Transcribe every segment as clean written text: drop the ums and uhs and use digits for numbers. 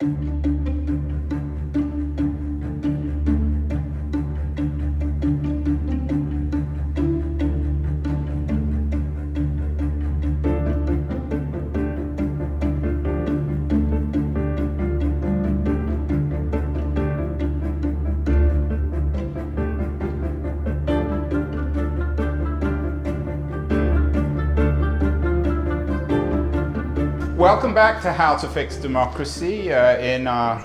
Welcome back to How to Fix Democracy. In our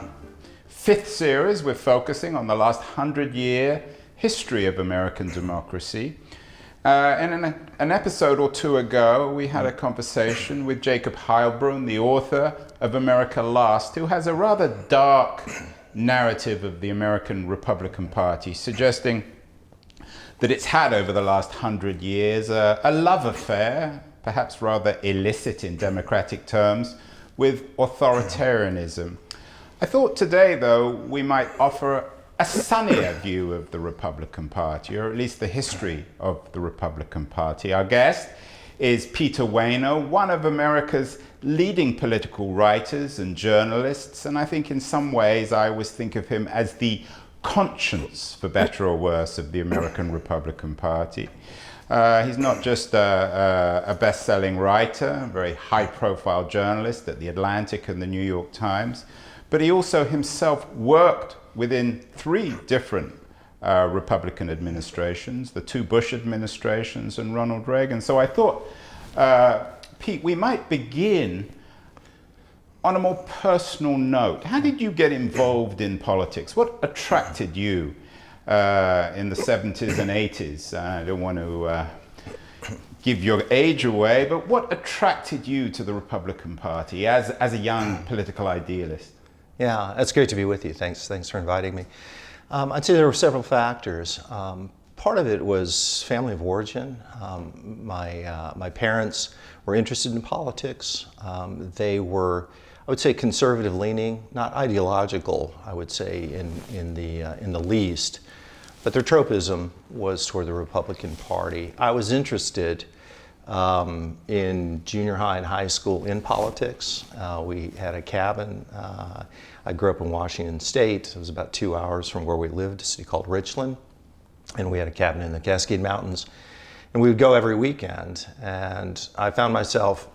fifth series, we're focusing on the last 100-year history of American democracy. And in an episode or two ago, we had a conversation with Jacob Heilbrunn, the author of America Last, who has a rather dark narrative of the American Republican Party, suggesting that it's had over the last 100 years a love affair, perhaps rather illicit in democratic terms, with authoritarianism. I thought today, though, we might offer a sunnier view of the Republican Party, or at least the history of the Republican Party. Our guest is Peter Wehner, one of America's leading political writers and journalists, and I think in some ways I always think of him as the conscience, for better or worse, of the American Republican Party. He's not just a best-selling writer, a very high-profile journalist at The Atlantic and The New York Times, but he also himself worked within three different Republican administrations, the two Bush administrations and Ronald Reagan. So I thought, Pete, we might begin on a more personal note. How did you get involved in politics? What attracted you in the 70s and 80s? I don't want to give your age away, but what attracted you to the Republican Party as a young political idealist? Yeah, it's great to be with you. Thanks for inviting me. I'd say there were several factors. Part of it was family of origin. My parents were interested in politics. They were, I would say, conservative leaning, not ideological, I would say, in the least. But their tropism was toward the Republican Party. I was interested in junior high and high school in politics. We had a cabin. I grew up in Washington State. It was about 2 hours from where we lived, a city called Richland. And we had a cabin in the Cascade Mountains. And we would go every weekend. And I found myself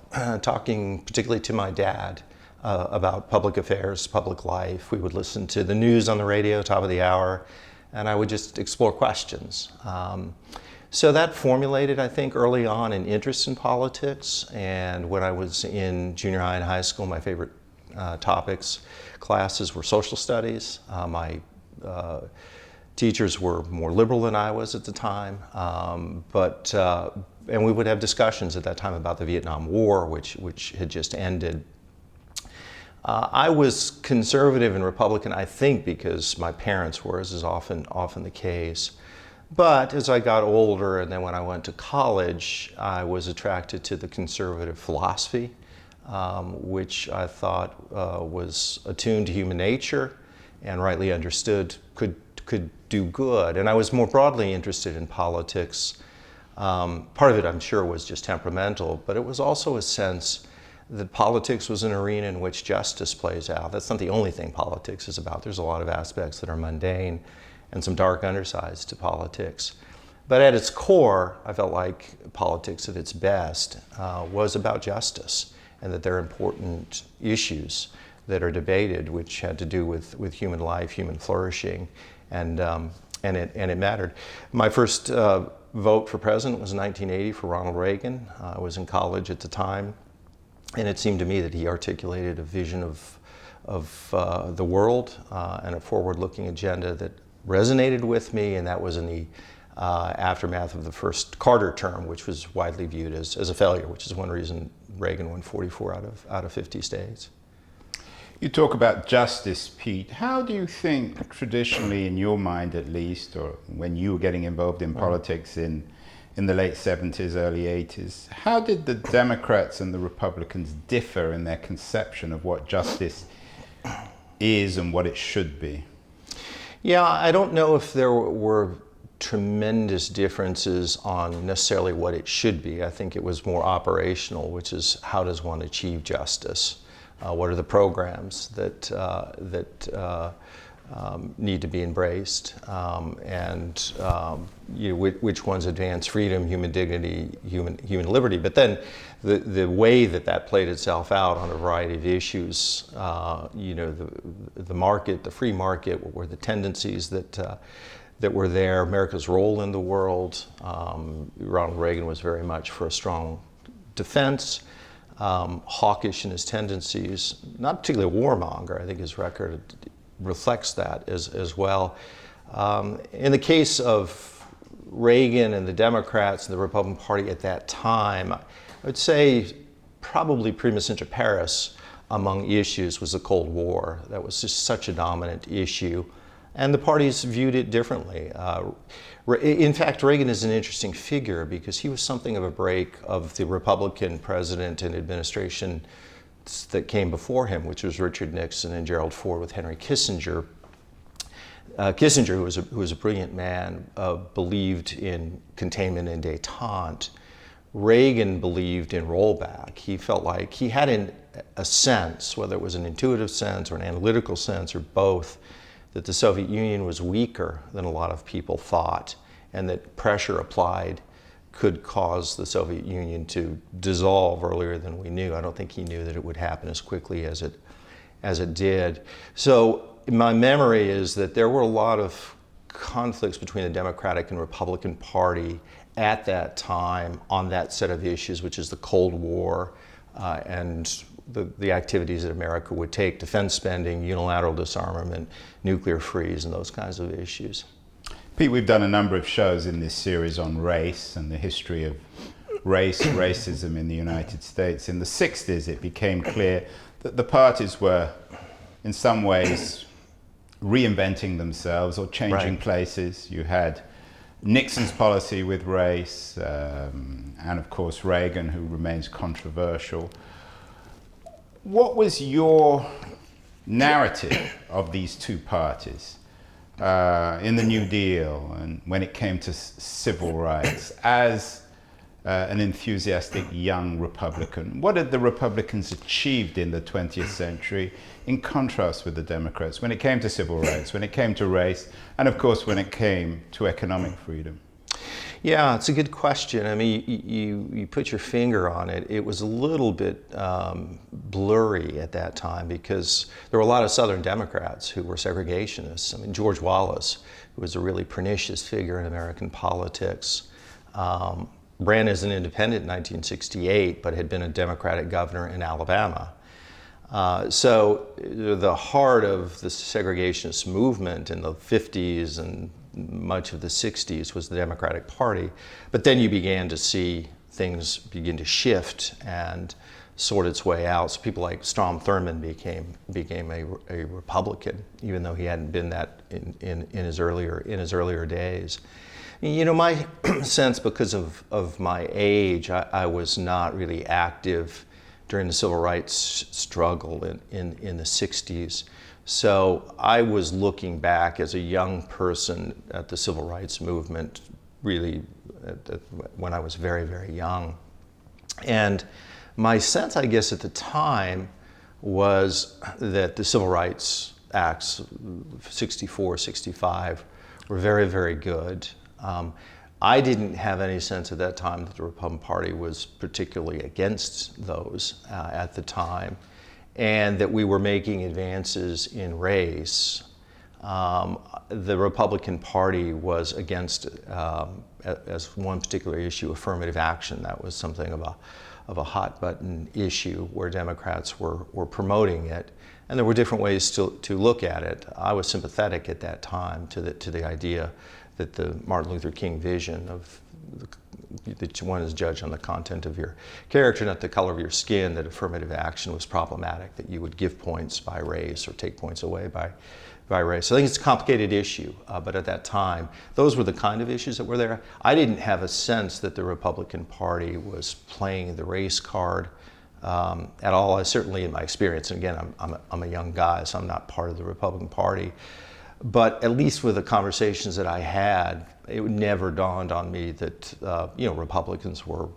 talking particularly to my dad about public affairs, public life. We would listen to the news on the radio, top of the hour, and I would just explore questions. So that formulated, I think, early on an interest in politics. And when I was in junior high and high school, my favorite classes were social studies. My teachers were more liberal than I was at the time, and we would have discussions at that time about the Vietnam War, which had just ended. I was conservative and Republican, I think, because my parents were, as is often the case. But as I got older, and then when I went to college, I was attracted to the conservative philosophy, which I thought was attuned to human nature and rightly understood could do good. And I was more broadly interested in politics. Part of it, I'm sure, was just temperamental, but it was also a sense that politics was an arena in which justice plays out. That's not the only thing politics is about. There's a lot of aspects that are mundane and some dark undersides to politics. But at its core, I felt like politics at its best was about justice, and that there are important issues that are debated which had to do with human life, human flourishing, and it mattered. My first vote for president was in 1980 for Ronald Reagan. I was in college at the time. And it seemed to me that he articulated a vision of the world and a forward-looking agenda that resonated with me, and that was in the aftermath of the first Carter term, which was widely viewed as a failure, which is one reason Reagan won 44 out of 50 states. You talk about justice, Pete. How do you think, traditionally, in your mind at least, or when you were getting involved in politics in the late 70s, early 80s, how did the Democrats and the Republicans differ in their conception of what justice is and what it should be? Yeah, I don't know if there were tremendous differences on necessarily what it should be. I think it was more operational, which is how does one achieve justice? What are the programs that need to be embraced, and which ones advance freedom, human dignity, human liberty? But then the way that played itself out on a variety of issues, the market, the free market, what were the tendencies that were there, America's role in the world. Ronald Reagan was very much for a strong defense, hawkish in his tendencies, not particularly a warmonger. I think his record reflects that as well. In the case of Reagan and the Democrats and the Republican Party at that time, I would say probably primus inter pares among issues was the Cold War. That was just such a dominant issue, and the parties viewed it differently. In fact, Reagan is an interesting figure because he was something of a break of the Republican president and administration that came before him, which was Richard Nixon and Gerald Ford with Henry Kissinger. Kissinger, who was a brilliant man, believed in containment and détente. Reagan believed in rollback. He felt like he had a sense, whether it was an intuitive sense or an analytical sense or both, that the Soviet Union was weaker than a lot of people thought, and that pressure applied could cause the Soviet Union to dissolve earlier than we knew. I don't think he knew that it would happen as quickly as it did. So my memory is that there were a lot of conflicts between the Democratic and Republican Party at that time on that set of issues, which is the Cold War and the activities that America would take, defense spending, unilateral disarmament, nuclear freeze, and those kinds of issues. Pete, we've done a number of shows in this series on race and the history of racism in the United States. In the 60s, it became clear that the parties were, in some ways, reinventing themselves or changing places. You had Nixon's policy with race, and of course Reagan, who remains controversial. What was your narrative of these two parties in the New Deal and when it came to civil rights as an enthusiastic young Republican? What had the Republicans achieved in the 20th century in contrast with the Democrats when it came to civil rights, when it came to race, and of course when it came to economic freedom? Yeah, it's a good question. I mean, you put your finger on it. It was a little bit blurry at that time because there were a lot of Southern Democrats who were segregationists. I mean, George Wallace, who was a really pernicious figure in American politics, ran as an independent in 1968, but had been a Democratic governor in Alabama. So the heart of the segregationist movement in the 50s and much of the 60s was the Democratic Party. But then you began to see things begin to shift and sort its way out. So people like Strom Thurmond became a Republican, even though he hadn't been that in his earlier days. You know, my sense, because of my age, I was not really active during the civil rights struggle in the 60s. So I was looking back as a young person at the civil rights movement, really when I was very, very young. And my sense, I guess, at the time was that the Civil Rights Acts, 64, 65, were very, very good. I didn't have any sense at that time that the Republican Party was particularly against those at the time, and that we were making advances in race. The Republican Party was against, as one particular issue, affirmative action. That was something of a hot button issue where Democrats were promoting it, and there were different ways to look at it. I was sympathetic at that time to the idea that the Martin Luther King vision of that one is judged on the content of your character, not the color of your skin, that affirmative action was problematic, that you would give points by race or take points away by race. I think it's a complicated issue, but at that time, those were the kind of issues that were there. I didn't have a sense that the Republican Party was playing the race card at all. I certainly, in my experience, and again, I'm a young guy, so I'm not part of the Republican Party, but at least with the conversations that I had, it never dawned on me that Republicans were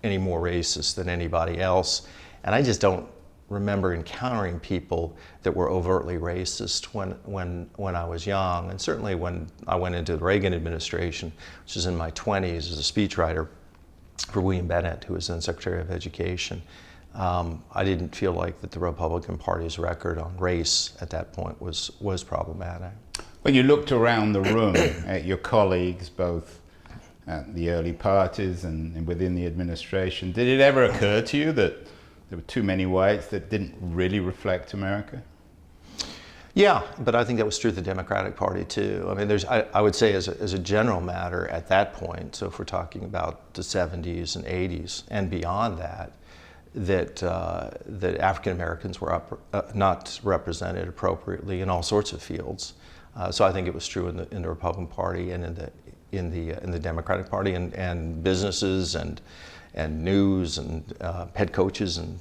any more racist than anybody else, and I just don't remember encountering people that were overtly racist when I was young, and certainly when I went into the Reagan administration, which is in my 20s, as a speechwriter for William Bennett, who was then Secretary of Education. I didn't feel like that the Republican Party's record on race at that point was problematic. When you looked around the room at your colleagues, both at the early parties and within the administration, did it ever occur to you that there were too many whites that didn't really reflect America? Yeah, but I think that was true of the Democratic Party too. I mean, I would say as a general matter at that point, so if we're talking about the 70s and 80s and beyond that, that African Americans were not represented appropriately in all sorts of fields. So I think it was true in the Republican Party and in the Democratic Party, and businesses and news and head coaches and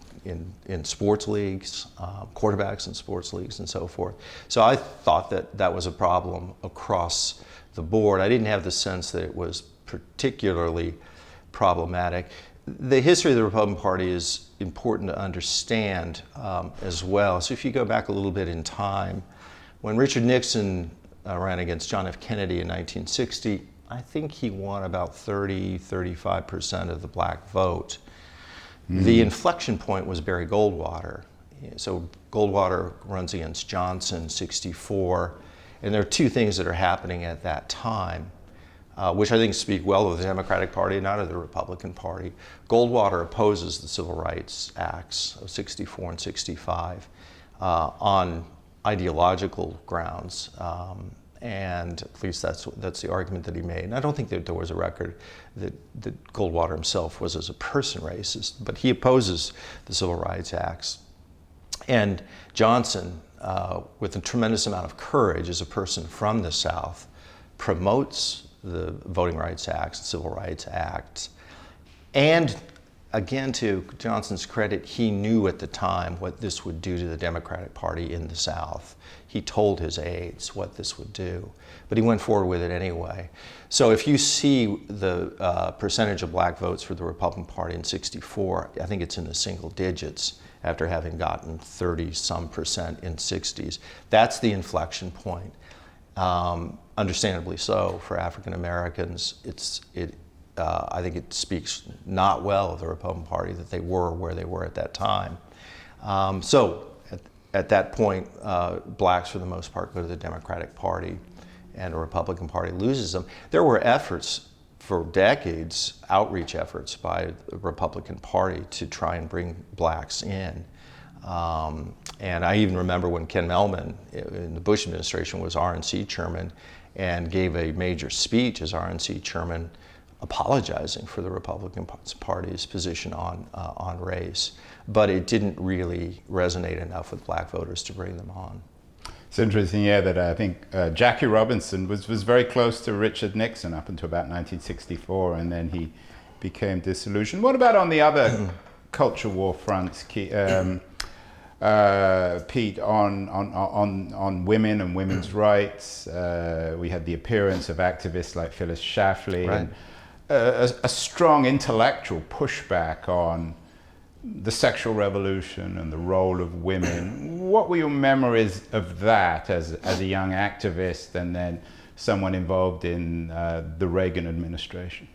in sports leagues, quarterbacks in sports leagues, and so forth. So I thought that was a problem across the board. I didn't have the sense that it was particularly problematic. The history of the Republican Party is important to understand as well. So if you go back a little bit in time, when Richard Nixon ran against John F. Kennedy in 1960, I think he won about 35% of the black vote. The inflection point was Barry Goldwater. So Goldwater runs against Johnson, 64, and there are two things that are happening at that time, which I think speak well of the Democratic Party, not of the Republican Party. Goldwater opposes the Civil Rights Acts of 64 and 65 on ideological grounds, and at least that's the argument that he made. And I don't think that there was a record that Goldwater himself was as a person racist, but he opposes the Civil Rights Acts. And Johnson, with a tremendous amount of courage as a person from the South, promotes the Voting Rights Acts, the Civil Rights Acts, and again, to Johnson's credit, he knew at the time what this would do to the Democratic Party in the South. He told his aides what this would do, but he went forward with it anyway. So if you see the percentage of black votes for the Republican Party in 64, I think it's in the single digits after having gotten 30-some% in 60s. That's the inflection point. Understandably so for African Americans. I think it speaks not well of the Republican Party that they were where they were at that time. So at that point, blacks for the most part go to the Democratic Party, and the Republican Party loses them. There were efforts for decades, outreach efforts by the Republican Party to try and bring blacks in. And I even remember when Ken Mehlman in the Bush administration was RNC chairman and gave a major speech as RNC chairman apologizing for the Republican Party's position on race, but it didn't really resonate enough with black voters to bring them on. It's interesting, yeah, that I think Jackie Robinson was very close to Richard Nixon up until about 1964, and then he became disillusioned. What about on the other culture war fronts, Pete, on women and women's rights? We had the appearance of activists like Phyllis Schlafly, right, and a strong intellectual pushback on the sexual revolution and the role of women. What were your memories of that as a young activist and then someone involved in the Reagan administration?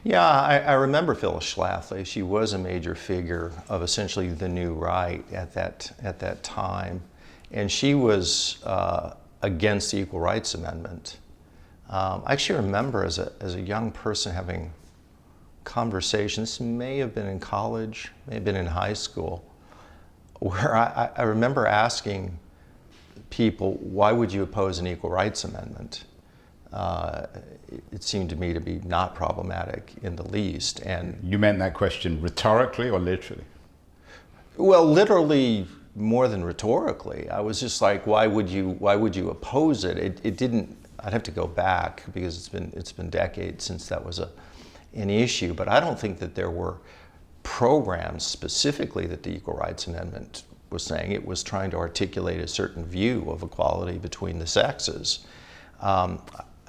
Yeah, I remember Phyllis Schlafly. She was a major figure of essentially the new right at that time, and she was against the Equal Rights Amendment. I actually remember as a young person having conversations, may have been in college, may have been in high school, where I remember asking people, why would you oppose an Equal Rights Amendment? It seemed to me to be not problematic in the least. And you meant that question rhetorically or literally? Well, literally more than rhetorically. I was just like, why would you oppose it? It didn't. I'd have to go back because it's been decades since that was an issue. But I don't think that there were programs specifically that the Equal Rights Amendment was saying. It was trying to articulate a certain view of equality between the sexes.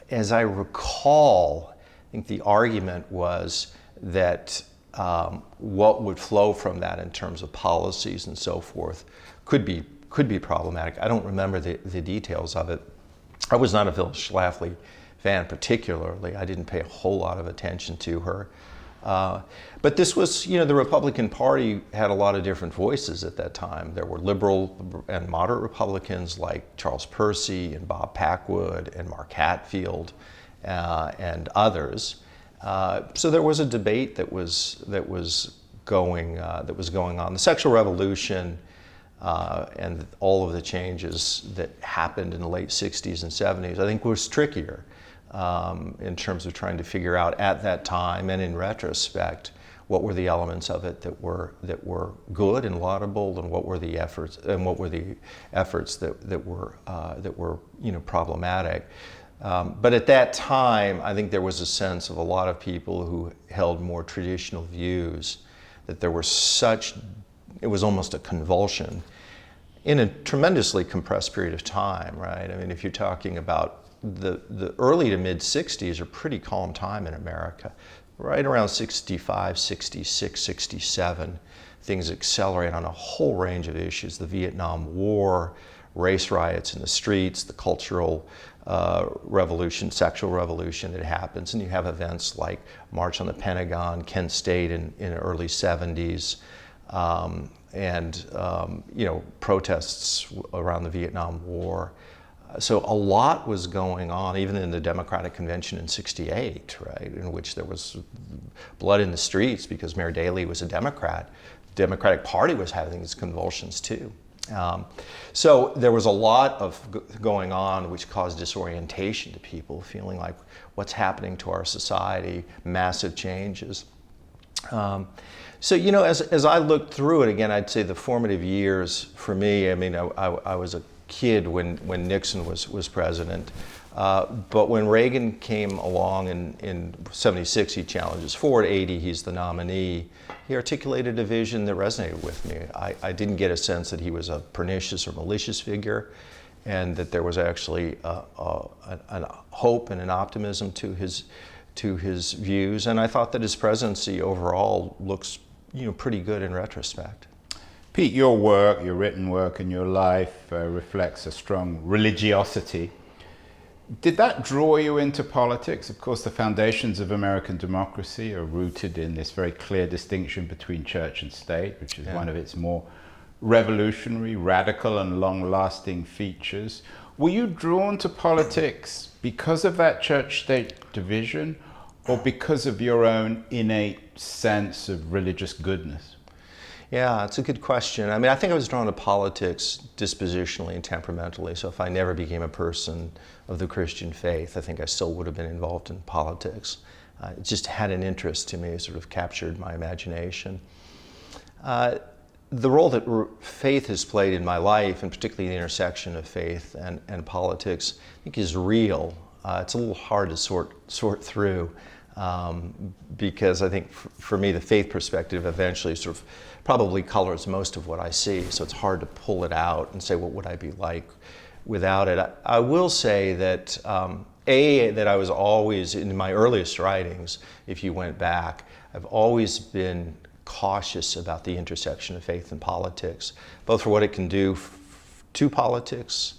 As I recall, I think the argument was that what would flow from that in terms of policies and so forth could be problematic. I don't remember the details of it. I was not a Phyllis Schlafly fan particularly. I didn't pay a whole lot of attention to her. But this was, the Republican Party had a lot of different voices at that time. There were liberal and moderate Republicans like Charles Percy and Bob Packwood and Mark Hatfield and others. So there was a debate that was going on. The sexual revolution and all of the changes that happened in the late 60s and 70s, I think was trickier in terms of trying to figure out at that time and in retrospect what were the elements of it that were good and laudable, and what were the efforts that were problematic. But at that time, I think there was a sense of a lot of people who held more traditional views that it was almost a convulsion in a tremendously compressed period of time, right? I mean, if you're talking about the early to mid 60s are pretty calm time in America. Right around 65, 66, 67, things accelerate on a whole range of issues. The Vietnam War, race riots in the streets, the cultural revolution, sexual revolution that happens, and you have events like March on the Pentagon, Kent State in the early 70s, and protests around the Vietnam War. So a lot was going on, even in the Democratic Convention in '68, right, in which there was blood in the streets because Mayor Daley was a Democrat. The Democratic Party was having its convulsions too. So there was a lot of going on which caused disorientation to people, feeling like what's happening to our society, massive changes. So, as I looked through it, again, I'd say the formative years for me, I mean, I was a kid when Nixon was president, but when Reagan came along in '76, he challenges Ford. '80, he's the nominee. He articulated a vision that resonated with me. I didn't get a sense that he was a pernicious or malicious figure, and that there was actually a hope and an optimism to his views. And I thought that his presidency overall looks pretty good in retrospect. Pete, your work, your written work and your life reflects a strong religiosity. Did that draw you into politics? Of course, the foundations of American democracy are rooted in this very clear distinction between church and state, which is one of its more revolutionary, radical, and long-lasting features. Were you drawn to politics because of that church-state division, or because of your own innate sense of religious goodness? Yeah, it's a good question. I mean, I think I was drawn to politics dispositionally and temperamentally. So if I never became a person of the Christian faith, I think I still would have been involved in politics. It just had an interest to me, it sort of captured my imagination. The role that faith has played in my life, and particularly the intersection of faith and politics, I think is real. It's a little hard to sort through. Because I think for me the faith perspective eventually sort of probably colors most of what I see, so it's hard to pull it out and say what would I be like without it. I will say that that I was always, in my earliest writings, if you went back, I've always been cautious about the intersection of faith and politics, both for what it can do to politics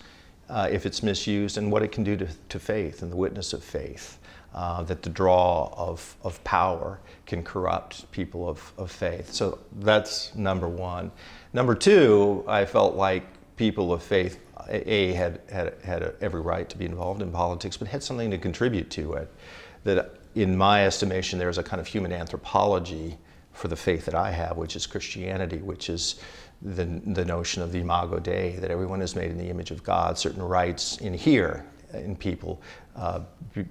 if it's misused, and what it can do to faith and the witness of faith. That the draw of power can corrupt people of faith. So that's number one. Number two, I felt like people of faith, had every right to be involved in politics, but had something to contribute to it. That in my estimation, there's a kind of human anthropology for the faith that I have, which is Christianity, which is the notion of the imago Dei, that everyone is made in the image of God, certain rights in people,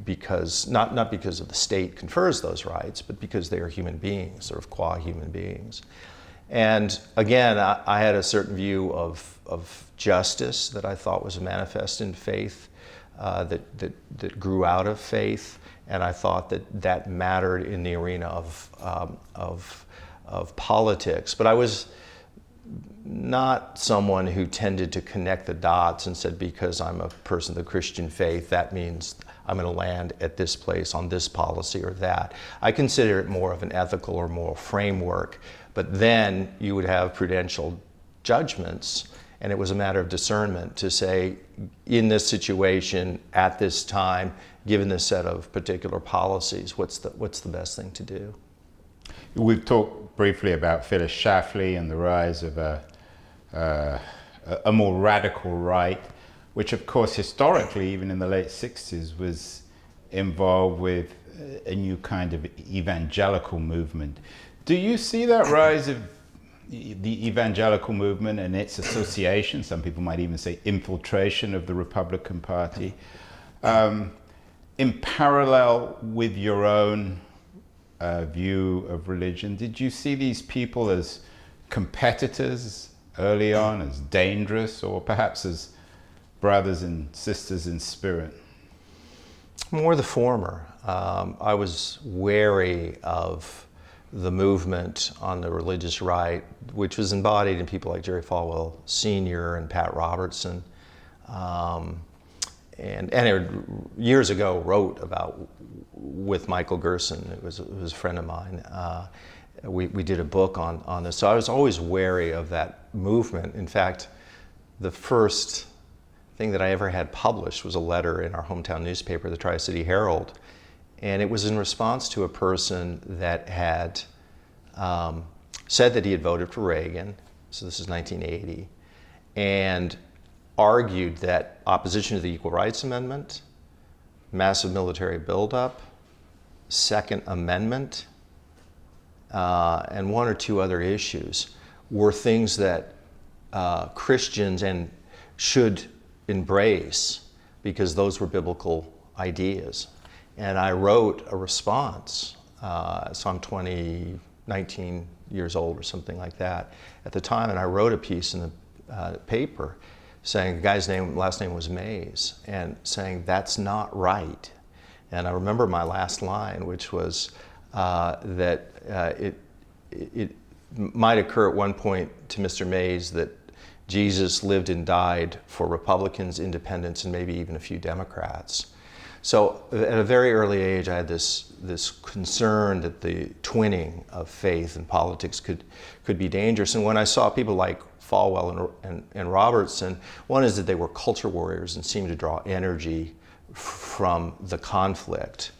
because not because of the state confers those rights, but because they are human beings, sort of qua human beings. And again, I had a certain view of justice that I thought was manifest in faith, that grew out of faith, and I thought that mattered in the arena of politics. But I was not someone who tended to connect the dots and said, because I'm a person of the Christian faith, that means I'm going to land at this place on this policy or that. I consider it more of an ethical or moral framework, but then you would have prudential judgments, and it was a matter of discernment to say, in this situation, at this time, given this set of particular policies, what's the best thing to do? We've talked briefly about Phyllis Schlafly and the rise of a more radical right, which of course historically, even in the late 60s, was involved with a new kind of evangelical movement. Do you see that rise of the evangelical movement and its association, some people might even say infiltration of the Republican Party, in parallel with your own view of religion? Did you see these people as competitors early on, as dangerous, or perhaps as brothers and sisters in spirit? More the former. I was wary of the movement on the religious right, which was embodied in people like Jerry Falwell Sr. and Pat Robertson. And years ago wrote about, with Michael Gerson, it was a friend of mine, we did a book on this. So I was always wary of that movement. In fact, the first thing that I ever had published was a letter in our hometown newspaper, the Tri-City Herald, and it was in response to a person that had said that he had voted for Reagan, so this is 1980, and argued that opposition to the Equal Rights Amendment, massive military buildup, Second Amendment, and one or two other issues were things that Christians should embrace because those were biblical ideas. And I wrote a response, so I'm 19 years old or something like that at the time, and I wrote a piece in the paper saying the guy's last name was Mays, and saying that's not right. And I remember my last line, which was that it might occur at one point to Mr. Mays that Jesus lived and died for Republicans, independents, and maybe even a few Democrats. So at a very early age, I had this concern that the twinning of faith and politics could be dangerous. And when I saw people like Falwell and Robertson, one is that they were culture warriors and seemed to draw energy from the conflict,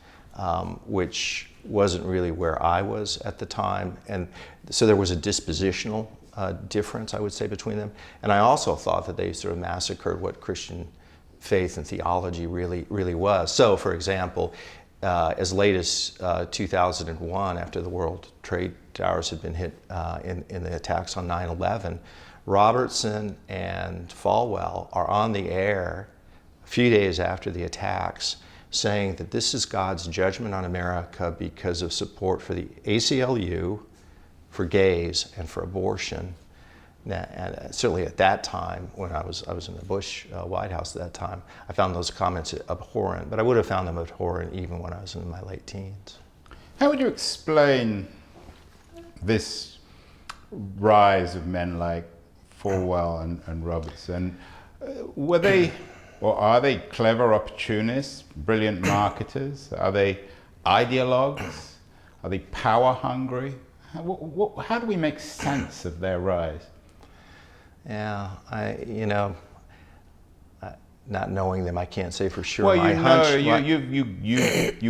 which wasn't really where I was at the time. And so there was a dispositional difference, I would say, between them. And I also thought that they sort of massacred what Christian faith and theology really was. So, for example, as late as 2001, after the World Trade Towers had been hit in the attacks on 9/11, Robertson and Falwell are on the air a few days after the attacks saying that this is God's judgment on America because of support for the ACLU, for gays, and for abortion. And certainly at that time, when I was in the Bush White House at that time, I found those comments abhorrent, but I would have found them abhorrent even when I was in my late teens. How would you explain this rise of men like Falwell and Robertson? Were they, or are they clever opportunists, brilliant marketers? Are they ideologues? Are they power hungry? How do we make sense of their rise? Yeah, not knowing them, I can't say for sure. Well, you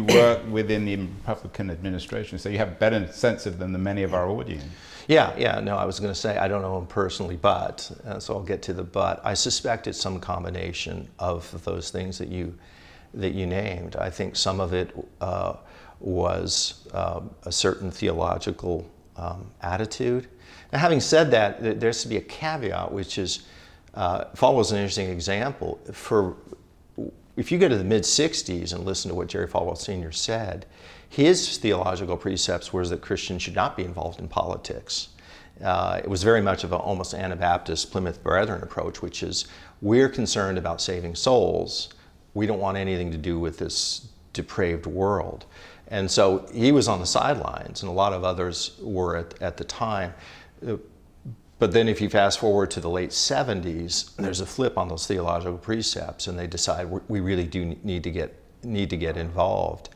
work within the Republican administration, so you have a better sense of them than many of our audience. Yeah, no, I was going to say I don't know them personally, but, so I'll get to the but. I suspect it's some combination of those things that you named. I think some of it was a certain theological attitude. Now, having said that, there has to be a caveat, which is, Falwell's an interesting example. If you go to the mid-'60s and listen to what Jerry Falwell Sr. said, his theological precepts was that Christians should not be involved in politics. It was very much of an almost Anabaptist Plymouth Brethren approach, which is, we're concerned about saving souls. We don't want anything to do with this depraved world. And so he was on the sidelines, and a lot of others were at the time. But then if you fast forward to the late 70s, there's a flip on those theological precepts, and they decide we really do need to get need to get involved.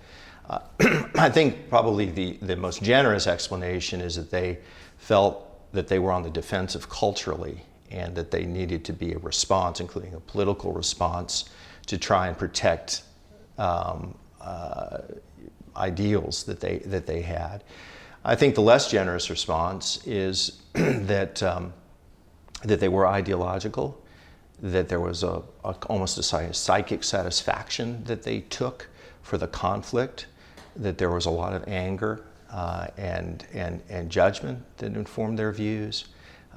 I think probably the most generous explanation is that they felt that they were on the defensive culturally, and that they needed to be a response, including a political response, to try and protect ideals that they had. I think the less generous response is that they were ideological, that there was almost a psychic satisfaction that they took for the conflict, that there was a lot of anger and judgment that informed their views.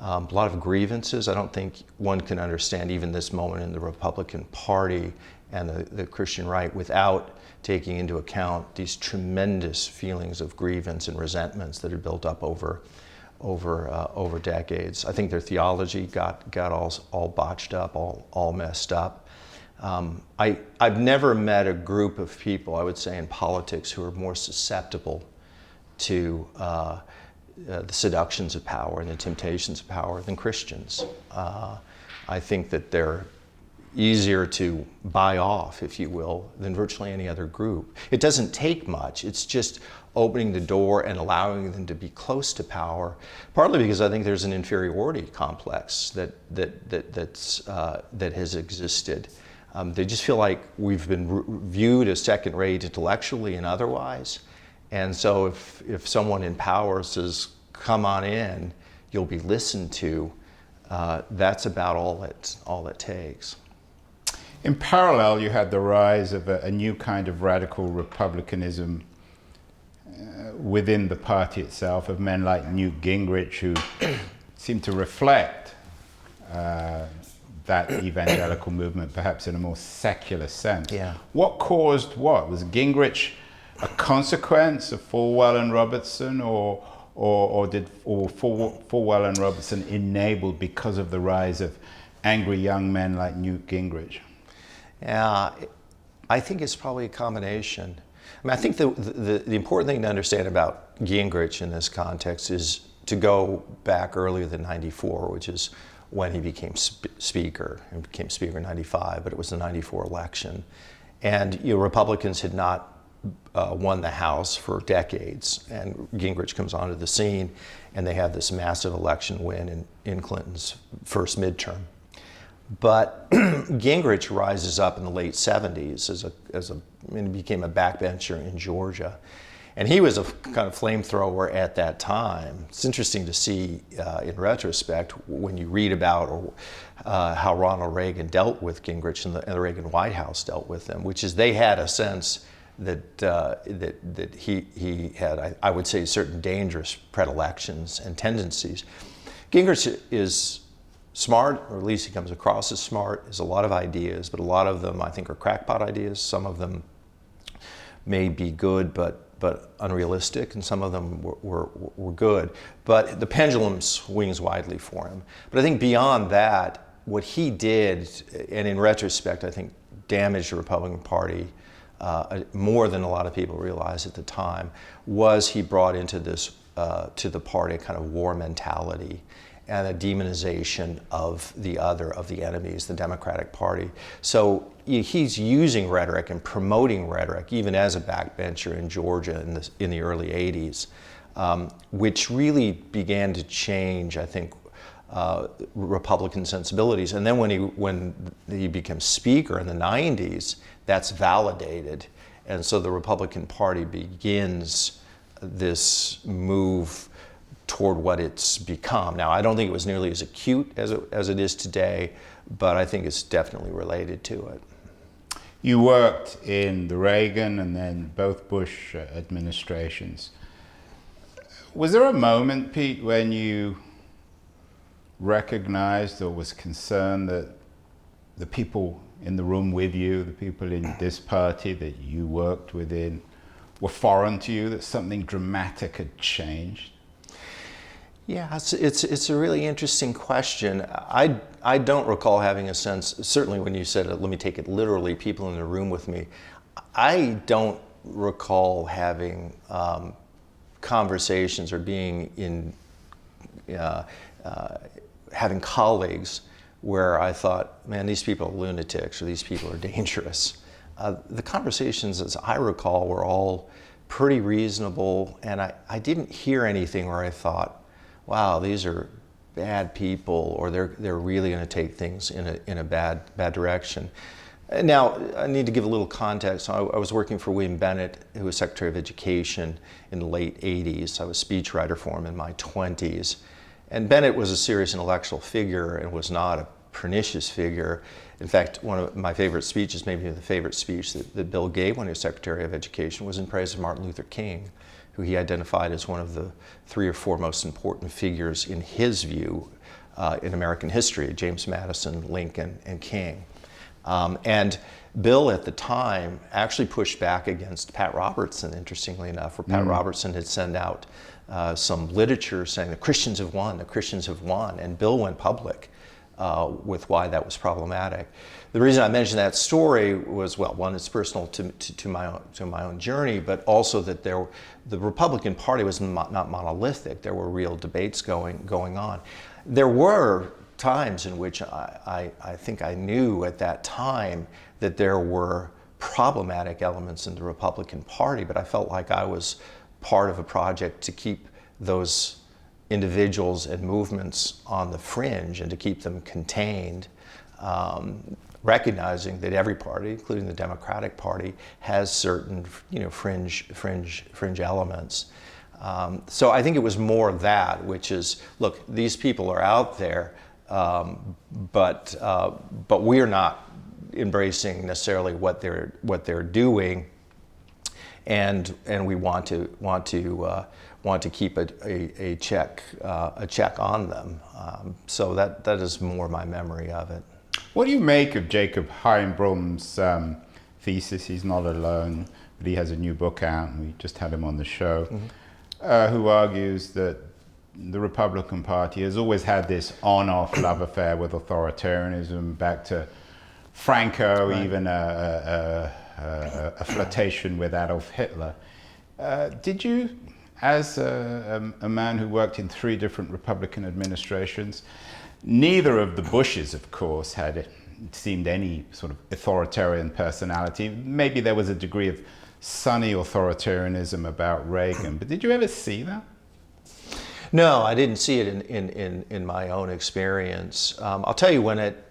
A lot of grievances. I don't think one can understand even this moment in the Republican Party and the Christian right without taking into account these tremendous feelings of grievance and resentments that had built up over decades. I think their theology got all botched up, all messed up. I've never met a group of people, I would say, in politics who are more susceptible to the seductions of power and the temptations of power than Christians. I think that they're easier to buy off, if you will, than virtually any other group. It doesn't take much. It's just opening the door and allowing them to be close to power, partly because I think there's an inferiority complex that has existed. They just feel like we've been viewed as second-rate intellectually and otherwise. And so if someone in power says, come on in, you'll be listened to, that's about all it takes. In parallel, you had the rise of a new kind of radical republicanism within the party itself, of men like Newt Gingrich, who seemed to reflect that evangelical movement, perhaps in a more secular sense. Yeah. What caused what? Was Gingrich a consequence of Falwell and Robertson, or Falwell and Robertson enabled because of the rise of angry young men like Newt Gingrich? Yeah, I think it's probably a combination. I mean, I think the important thing to understand about Gingrich in this context is to go back earlier than '94, which is when he became speaker. He became speaker in '95, but it was the '94 election. And Republicans had not won the House for decades, and Gingrich comes onto the scene, and they have this massive election win in Clinton's first midterm. But Gingrich rises up in the late '70s and he became a backbencher in Georgia, and he was a kind of flamethrower at that time. It's interesting to see in retrospect when you read about how Ronald Reagan dealt with Gingrich and the Reagan White House dealt with him, which is they had a sense that he had, I would say, certain dangerous predilections and tendencies. Gingrich is smart, or at least he comes across as smart. Has a lot of ideas, but a lot of them I think are crackpot ideas. Some of them may be good, but unrealistic, and some of them were good. But the pendulum swings widely for him. But I think beyond that, what he did, and in retrospect, I think damaged the Republican Party more than a lot of people realized at the time, was he brought into this to the party a kind of war mentality and a demonization of the other, of the enemies, the Democratic Party. So he's using rhetoric and promoting rhetoric, even as a backbencher in Georgia in the early '80s, which really began to change, I think, Republican sensibilities. And then when he becomes speaker in the '90s, that's validated. And so the Republican Party begins this move toward what it's become. Now, I don't think it was nearly as acute as it is today, but I think it's definitely related to it. You worked in the Reagan and then both Bush administrations. Was there a moment, Pete, when you recognized or was concerned that the people in the room with you, the people in this party that you worked within, were foreign to you, that something dramatic had changed? Yeah, it's a really interesting question. I don't recall having a sense, certainly when you said, let me take it literally, people in the room with me, I don't recall having conversations or being in, having colleagues where I thought, man, these people are lunatics or these people are dangerous. the conversations, as I recall, were all pretty reasonable, and I didn't hear anything where I thought, wow, these are bad people, or they're really going to take things in a bad direction. Now, I need to give a little context. I was working for William Bennett, who was Secretary of Education in the late 80s. I was speechwriter for him in my 20s. And Bennett was a serious intellectual figure and was not a pernicious figure. In fact, one of my favorite speeches, maybe the favorite speech that Bill gave when he was Secretary of Education, was in praise of Martin Luther King, who he identified as one of the 3 or 4 most important figures in his view in American history: James Madison, Lincoln, and King. And Bill at the time actually pushed back against Pat Robertson, interestingly enough, where Pat Robertson had sent out some literature saying the Christians have won, and Bill went public with why that was problematic. The reason I mention that story was, well, one, it's personal to my own journey, but also that the Republican Party was not monolithic. There were real debates going on. There were times in which I think I knew at that time that there were problematic elements in the Republican Party, but I felt like I was part of a project to keep those individuals and movements on the fringe and to keep them contained, recognizing that every party, including the Democratic Party, has certain fringe elements. So I think it was more that, which is, look, these people are out there, but we're not embracing necessarily what they're doing, and we want to keep a check on them. So that is more my memory of it. What do you make of Jacob Heimbrum's thesis? He's not alone, but he has a new book out, and we just had him on the show, who argues that the Republican Party has always had this on-off love affair with authoritarianism, back to Franco, right. Even a flirtation with Adolf Hitler. Did you, as a man who worked in 3 different Republican administrations, neither of the Bushes, of course, had it seemed any sort of authoritarian personality. Maybe there was a degree of sunny authoritarianism about Reagan, but did you ever see that? No, I didn't see it in my own experience. I'll tell you when it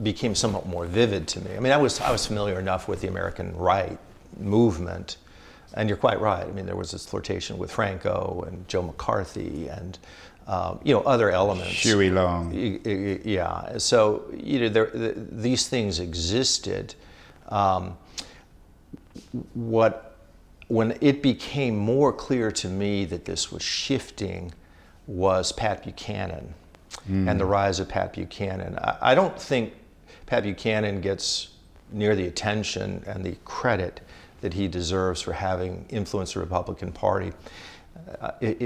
became somewhat more vivid to me. I mean, I was familiar enough with the American right movement, and you're quite right. I mean, there was this flirtation with Franco and Joe McCarthy and other elements. Huey Long. Yeah. So these things existed. When it became more clear to me that this was shifting was Pat Buchanan and the rise of Pat Buchanan. I don't think Pat Buchanan gets near the attention and the credit that he deserves for having influenced the Republican Party.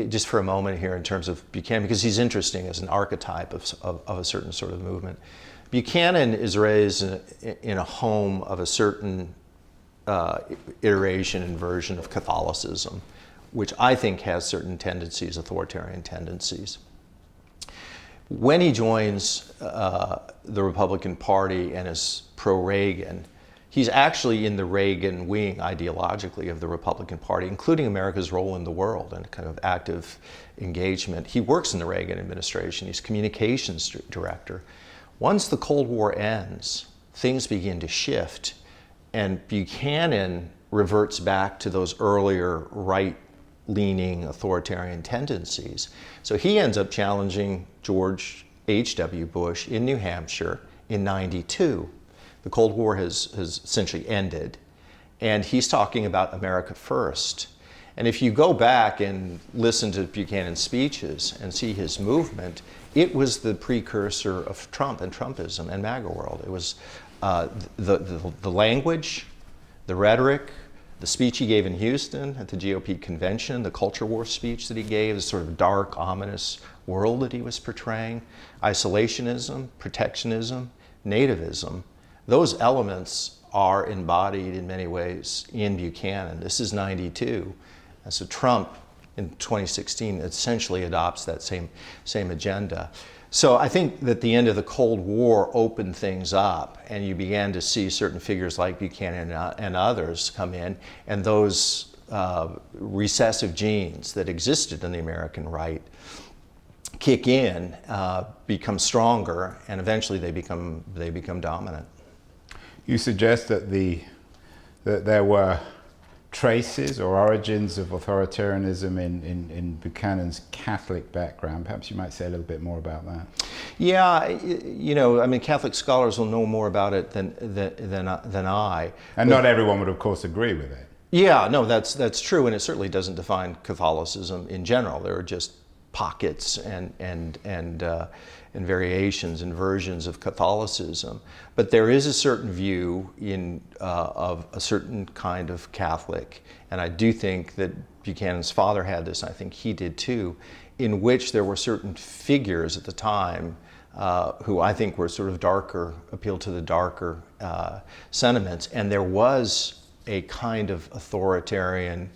Just for a moment here in terms of Buchanan, because he's interesting as an archetype of a certain sort of movement. Buchanan is raised in a home of a certain iteration and version of Catholicism, which I think has certain tendencies, authoritarian tendencies. When he joins the Republican Party and is pro-Reagan, he's actually in the Reagan wing ideologically of the Republican Party, including America's role in the world and kind of active engagement. He works in the Reagan administration. He's communications director. Once the Cold War ends, things begin to shift, and Buchanan reverts back to those earlier right-leaning authoritarian tendencies. So he ends up challenging George H.W. Bush in New Hampshire in '92. The Cold War has essentially ended, and he's talking about America first. And if you go back and listen to Buchanan's speeches and see his movement, it was the precursor of Trump and Trumpism and MAGA world. It was the language, the rhetoric, the speech he gave in Houston at the GOP convention, the culture war speech that he gave, the sort of dark, ominous world that he was portraying, isolationism, protectionism, nativism. Those elements are embodied in many ways in Buchanan. This is '92. And so Trump in 2016 essentially adopts that same agenda. So I think that the end of the Cold War opened things up, and you began to see certain figures like Buchanan and others come in, and those recessive genes that existed in the American right kick in, become stronger, and eventually they become dominant. You suggest that there were traces or origins of authoritarianism in Buchanan's Catholic background. Perhaps you might say a little bit more about that. Yeah, you know, I mean, Catholic scholars will know more about it than I. And not everyone would, of course, agree with it. Yeah, no, that's true, and it certainly doesn't define Catholicism in general. There are just pockets and variations and versions of Catholicism, but there is a certain view of a certain kind of Catholic, and I do think that Buchanan's father had this, and I think he did too, in which there were certain figures at the time who I think were sort of darker, appealed to the darker sentiments, and there was a kind of authoritarian,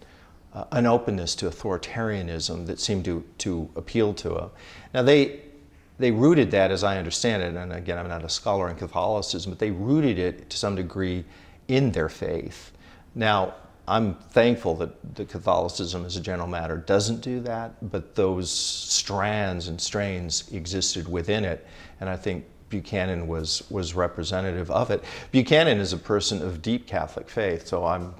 an openness to authoritarianism that seemed to appeal to him. Now they rooted that, as I understand it, and again, I'm not a scholar in Catholicism, but they rooted it to some degree in their faith. Now, I'm thankful that Catholicism as a general matter doesn't do that, but those strands and strains existed within it, and I think Buchanan was representative of it. Buchanan is a person of deep Catholic faith, so I'm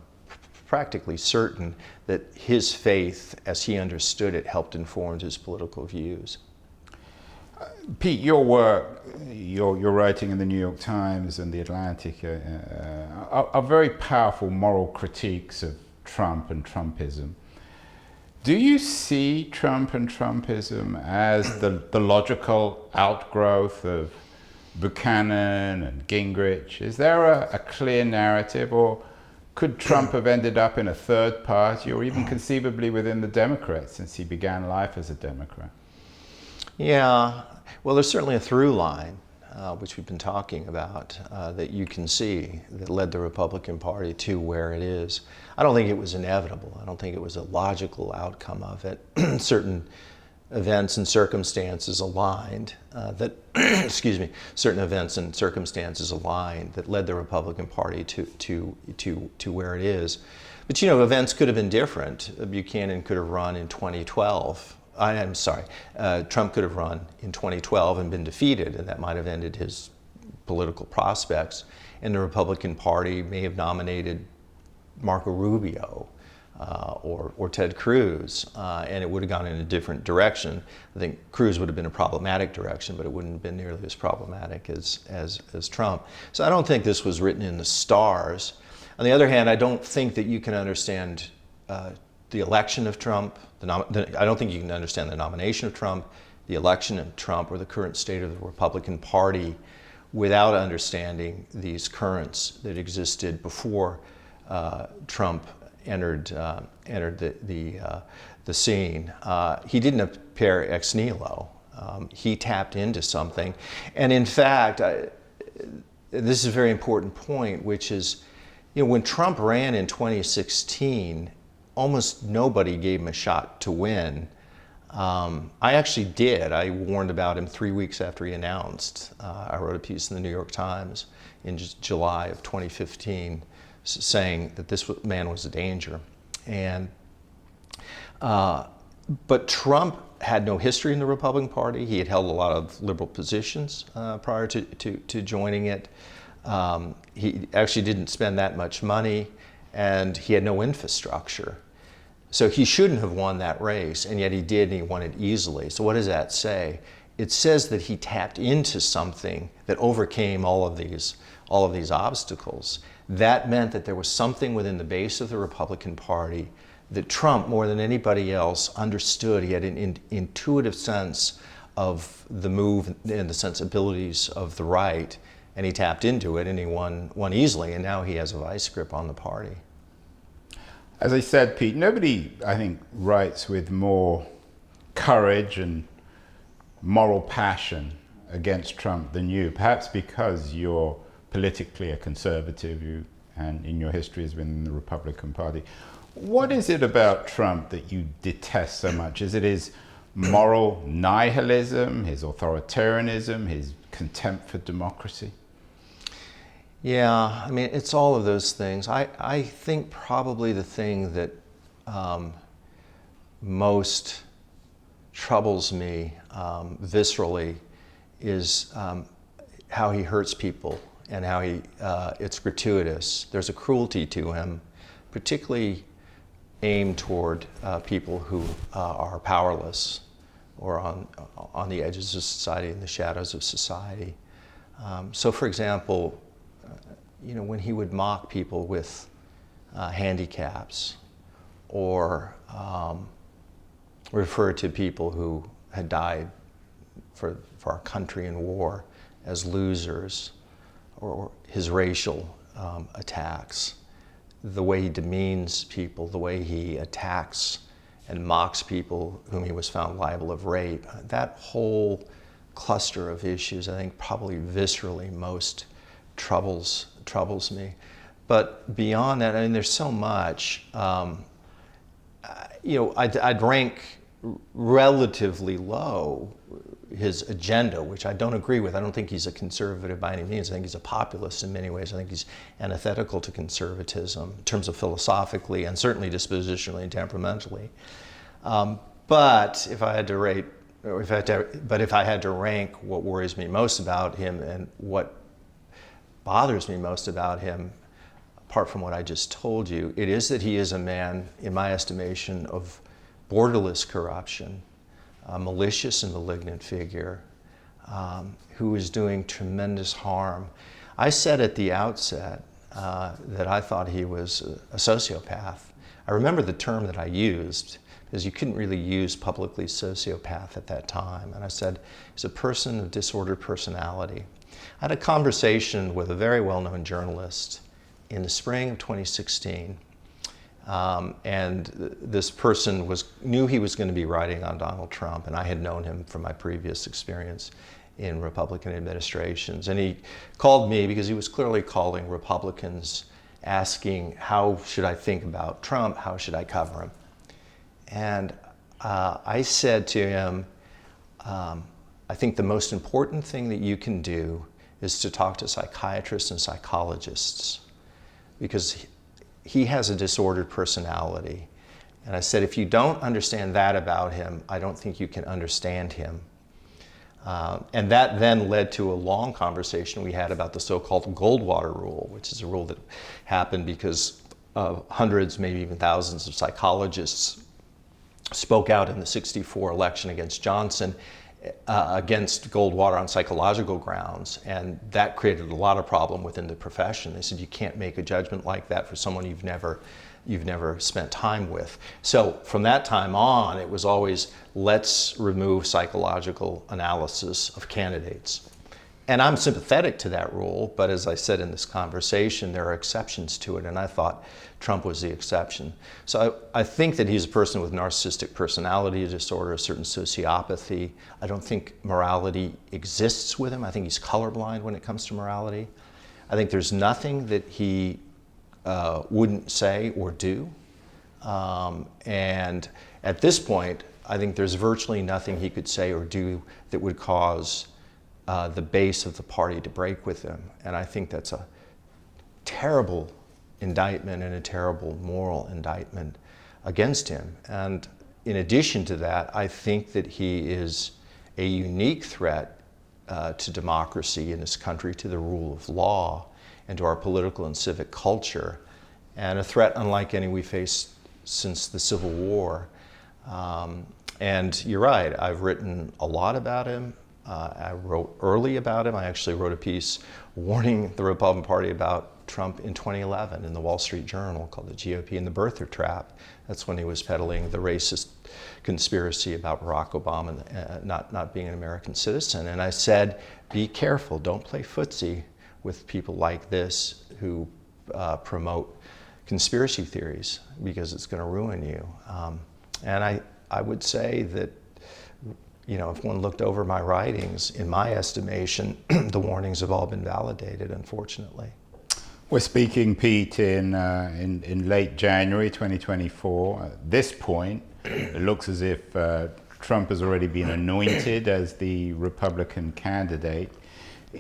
practically certain that his faith, as he understood it, helped inform his political views. Pete, your work, your writing in the New York Times and the Atlantic are very powerful moral critiques of Trump and Trumpism. Do you see Trump and Trumpism as the logical outgrowth of Buchanan and Gingrich? Is there a clear narrative, or could Trump have ended up in a third party, or even conceivably within the Democrats, since he began life as a Democrat? Yeah, well, there's certainly a through line, which we've been talking about, that you can see that led the Republican Party to where it is. I don't think it was inevitable. I don't think it was a logical outcome of it. Certain events and circumstances aligned excuse me, certain events and circumstances aligned that led the Republican Party to where it is. But you know, events could have been different. Buchanan could have run in 2012. I'm sorry, Trump could have run in 2012 and been defeated, and that might have ended his political prospects. And the Republican Party may have nominated Marco Rubio or Ted Cruz, and it would have gone in a different direction. I think Cruz would have been a problematic direction, but it wouldn't have been nearly as problematic as Trump. So I don't think this was written in the stars. On the other hand, I don't think that you can understand the election of Trump. I don't think you can understand the nomination of Trump, the election of Trump, or the current state of the Republican Party without understanding these currents that existed before Trump entered the scene. He didn't appear ex nihilo. He tapped into something, and in fact, this is a very important point, which is, you know, when Trump ran in 2016. Almost nobody gave him a shot to win. I actually did. I warned about him 3 weeks after he announced. I wrote a piece in the New York Times in July of 2015 saying that this man was a danger. And, but Trump had no history in the Republican Party. He had held a lot of liberal positions prior to joining it. He actually didn't spend that much money, and he had no infrastructure. So he shouldn't have won that race, and yet he did, and he won it easily. So what does that say? It says that he tapped into something that overcame all of these obstacles. That meant that there was something within the base of the Republican Party that Trump, more than anybody else, understood. He had an intuitive sense of the move and the sensibilities of the right, and he tapped into it, and he won easily, and now he has a vice grip on the party. As I said, Pete, nobody, I think, writes with more courage and moral passion against Trump than you, perhaps because you're politically a conservative, and in your history has been in the Republican Party. What is it about Trump that you detest so much? Is it his moral nihilism, his authoritarianism, his contempt for democracy? Yeah, I mean, it's all of those things. I think probably the thing that most troubles me viscerally is how he hurts people and how it's gratuitous. There's a cruelty to him, particularly aimed toward people who are powerless or on the edges of society, in the shadows of society. So, for example, when he would mock people with handicaps, or refer to people who had died for our country in war as losers, or his racial attacks, the way he demeans people, the way he attacks and mocks people whom he was found liable of rape, that whole cluster of issues, I think, probably viscerally most troubles me. But beyond that, I mean, there's so much. I'd rank relatively low his agenda, which I don't agree with. I don't think he's a conservative by any means. I think he's a populist in many ways. I think he's antithetical to conservatism in terms of philosophically and certainly dispositionally and temperamentally. But if I had to rank what worries me most about him and what bothers me most about him, apart from what I just told you, it is that he is a man, in my estimation, of borderless corruption, a malicious and malignant figure who is doing tremendous harm. I said at the outset that I thought he was a sociopath. I remember the term that I used, because you couldn't really use publicly sociopath at that time. And I said, he's a person of disordered personality. I had a conversation with a very well-known journalist in the spring of 2016. And this person knew he was going to be writing on Donald Trump, and I had known him from my previous experience in Republican administrations. And he called me because he was clearly calling Republicans, asking, how should I think about Trump? How should I cover him? And I said to him, I think the most important thing that you can do is to talk to psychiatrists and psychologists, because he has a disordered personality. And I said, if you don't understand that about him, I don't think you can understand him. And that then led to a long conversation we had about the so-called Goldwater rule, which is a rule that happened because hundreds, maybe even thousands of psychologists spoke out in the '64 election against Johnson, against Goldwater on psychological grounds, and that created a lot of problem within the profession. They said you can't make a judgment like that for someone you've never spent time with. So from that time on, it was always, let's remove psychological analysis of candidates. And I'm sympathetic to that rule, but as I said in this conversation, there are exceptions to it, and I thought Trump was the exception. So I think that he's a person with narcissistic personality disorder, a certain sociopathy. I don't think morality exists with him. I think he's colorblind when it comes to morality. I think there's nothing that he wouldn't say or do. And at this point, I think there's virtually nothing he could say or do that would cause the base of the party to break with him. And I think that's a terrible indictment and a terrible moral indictment against him. And in addition to that, I think that he is a unique threat to democracy in this country, to the rule of law, and to our political and civic culture, and a threat unlike any we faced since the Civil War. And you're right, I've written a lot about him. I wrote early about him. I actually wrote a piece warning the Republican Party about Trump in 2011 in the Wall Street Journal called The GOP and the Birther Trap. That's when he was peddling the racist conspiracy about Barack Obama not being an American citizen. And I said, be careful, don't play footsie with people like this who promote conspiracy theories, because it's going to ruin you. And I would say that, if one looked over my writings, in my estimation, the warnings have all been validated, unfortunately. We're speaking, Pete, in late January 2024. At this point, it looks as if Trump has already been anointed as the Republican candidate.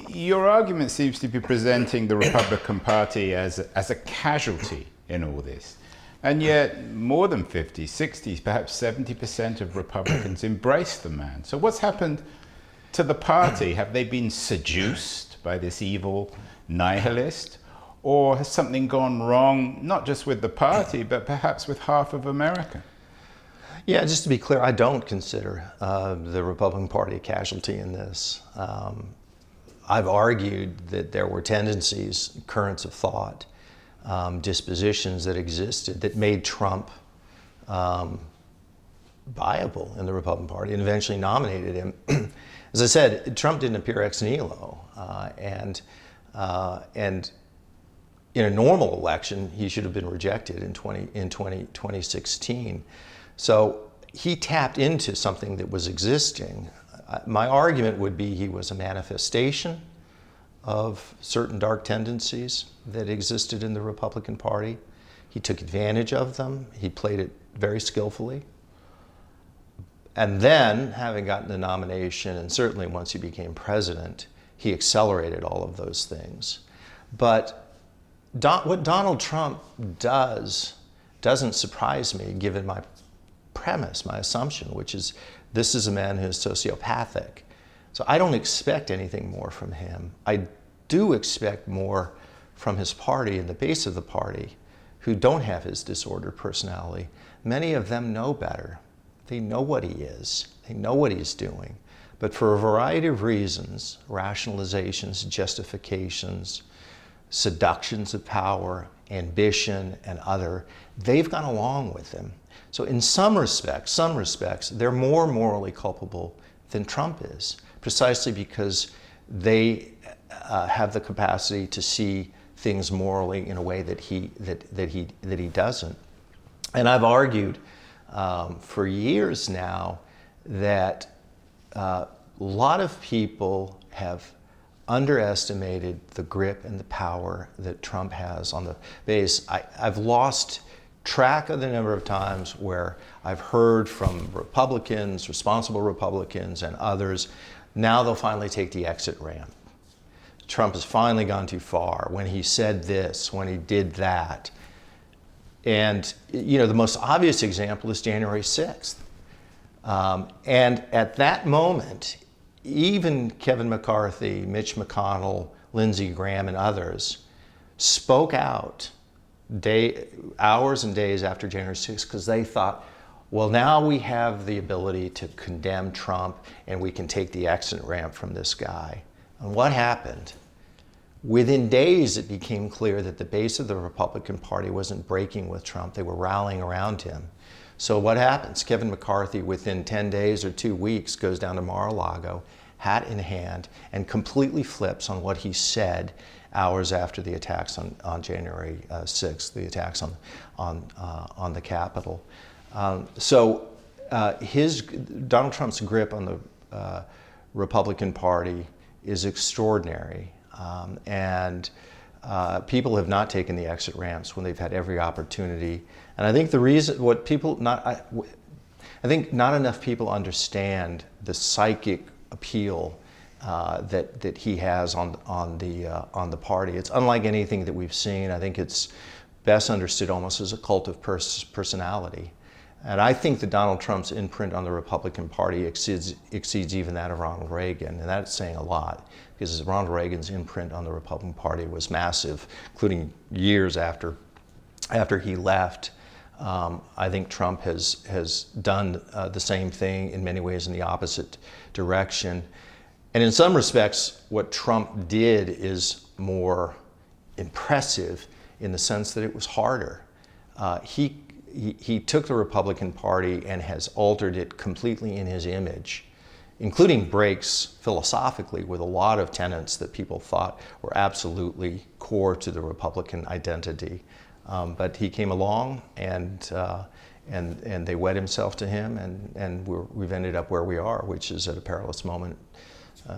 Your argument seems to be presenting the Republican Party as a casualty in all this. And yet more than 50, 60, perhaps 70% of Republicans embrace the man. So what's happened to the party? Have they been seduced by this evil nihilist? Or has something gone wrong, not just with the party, but perhaps with half of America? Yeah, just to be clear, I don't consider the Republican Party a casualty in this. I've argued that there were tendencies, currents of thought, dispositions that existed that made Trump viable in the Republican Party and eventually nominated him. As I said, Trump didn't appear ex nihilo, and in a normal election, he should have been rejected in 2016. So he tapped into something that was existing. My argument would be he was a manifestation of certain dark tendencies that existed in the Republican Party. He took advantage of them. He played it very skillfully. And then, having gotten the nomination, and certainly once he became president, he accelerated all of those things. But what Donald Trump doesn't surprise me, given my premise, my assumption, which is this is a man who's sociopathic. So I don't expect anything more from him. I do expect more from his party and the base of the party who don't have his disordered personality. Many of them know better. They know what he is. They know what he's doing. But for a variety of reasons, rationalizations, justifications, seductions of power, ambition, and other, they've gone along with him. So in some respects, they're more morally culpable than Trump is, precisely because they have the capacity to see things morally in a way that he doesn't. And I've argued for years now that a lot of people have underestimated the grip and the power that Trump has on the base. I've lost track of the number of times where I've heard from Republicans, responsible Republicans, and others, now they'll finally take the exit ramp. Trump has finally gone too far when he said this, when he did that. And you know, the most obvious example is January 6th. And at that moment, even Kevin McCarthy, Mitch McConnell, Lindsey Graham, and others spoke out hours and days after January 6th because they thought, well, now we have the ability to condemn Trump and we can take the exit ramp from this guy. And what happened? Within days, it became clear that the base of the Republican Party wasn't breaking with Trump. They were rallying around him. So what happens? Kevin McCarthy, within 10 days or 2 weeks, goes down to Mar-a-Lago, hat in hand, and completely flips on what he said hours after the attacks on January 6th, the attacks on the Capitol. Donald Trump's grip on the Republican Party is extraordinary. People have not taken the exit ramps when they've had every opportunity. And I think the reason, I think not enough people understand the psychic appeal that he has on the party. It's unlike anything that we've seen. I think it's best understood almost as a cult of personality. And I think that Donald Trump's imprint on the Republican Party exceeds even that of Ronald Reagan, and that's saying a lot, because Ronald Reagan's imprint on the Republican Party was massive, including years after he left. I think Trump has done the same thing in many ways in the opposite direction. And in some respects, what Trump did is more impressive in the sense that it was harder. He took the Republican Party and has altered it completely in his image, including breaks philosophically with a lot of tenets that people thought were absolutely core to the Republican identity. But he came along and they wed himself to him, and we've ended up where we are, which is at a perilous moment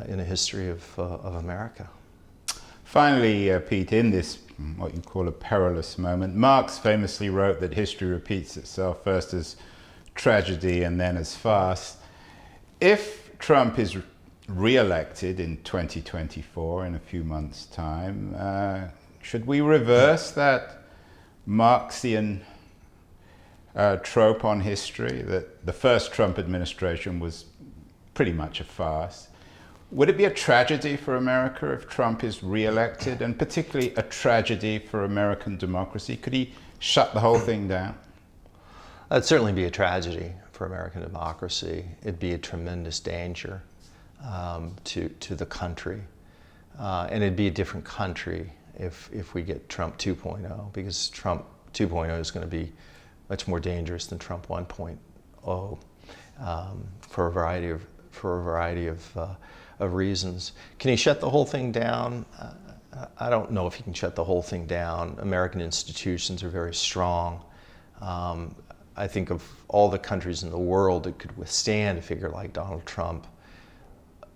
in the history of America. Finally, Pete, in this, what you call a perilous moment, Marx famously wrote that history repeats itself first as tragedy and then as farce. If Trump is re-elected in 2024, in a few months' time, should we reverse that Marxian trope on history that the first Trump administration was pretty much a farce? Would it be a tragedy for America if Trump is re-elected, and particularly a tragedy for American democracy? Could he shut the whole thing down? That'd certainly be a tragedy for American democracy. It'd be a tremendous danger to the country. And it'd be a different country if we get Trump 2.0, because Trump 2.0 is going to be much more dangerous than Trump 1.0 for a variety of reasons. Can he shut the whole thing down? I don't know if he can shut the whole thing down. American institutions are very strong. I think of all the countries in the world that could withstand a figure like Donald Trump,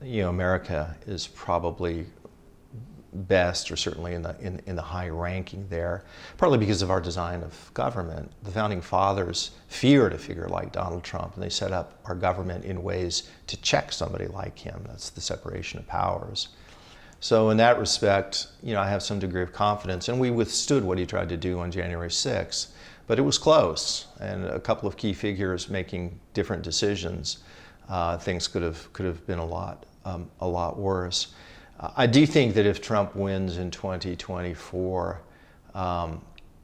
America is probably best, or certainly in the high ranking there, partly because of our design of government. The founding fathers feared a figure like Donald Trump, and they set up our government in ways to check somebody like him. That's the separation of powers. So in that respect, I have some degree of confidence, and we withstood what he tried to do on January 6th. But it was close, and a couple of key figures making different decisions. Things could have been a lot worse. I do think that if Trump wins in 2024,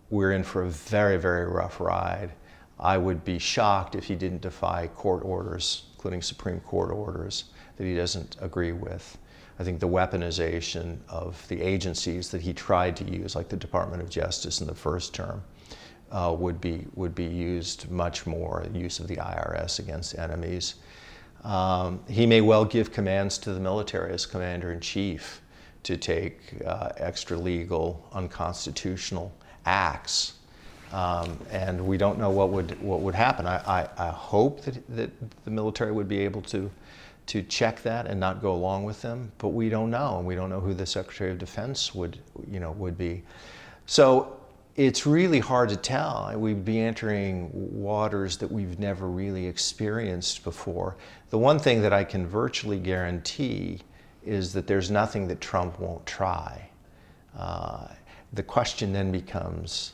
we're in for a very, very rough ride. I would be shocked if he didn't defy court orders, including Supreme Court orders, that he doesn't agree with. I think the weaponization of the agencies that he tried to use, like the Department of Justice in the first term, would be used much more, use of the IRS against enemies. He may well give commands to the military as commander-in-chief to take extra-legal, unconstitutional acts, and we don't know what would happen. I hope that the military would be able to check that and not go along with them, but we don't know, and we don't know who the Secretary of Defense would be. So it's really hard to tell. We'd be entering waters that we've never really experienced before. The one thing that I can virtually guarantee is that there's nothing that Trump won't try. The question then becomes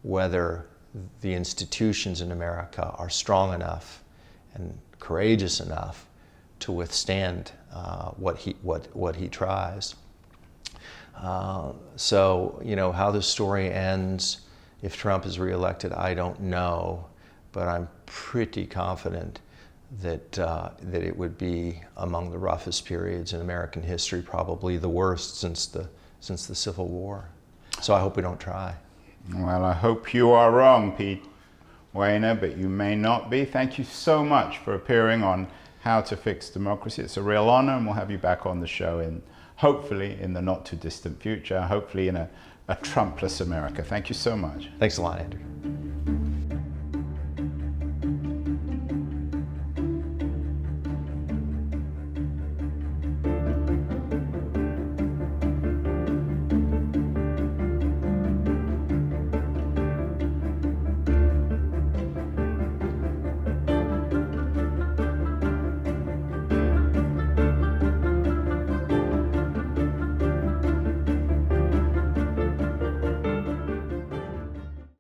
whether the institutions in America are strong enough and courageous enough to withstand what he tries. So, how the story ends if Trump is reelected, I don't know, but I'm pretty confident that it would be among the roughest periods in American history, probably the worst since the Civil War. So I hope we don't try. Well, I hope you are wrong, Pete Wehner, but you may not be. Thank you so much for appearing on How to Fix Democracy. It's a real honor, and we'll have you back on the show hopefully in the not too distant future, hopefully in a Trumpless America. Thank you so much. Thanks a lot, Andrew.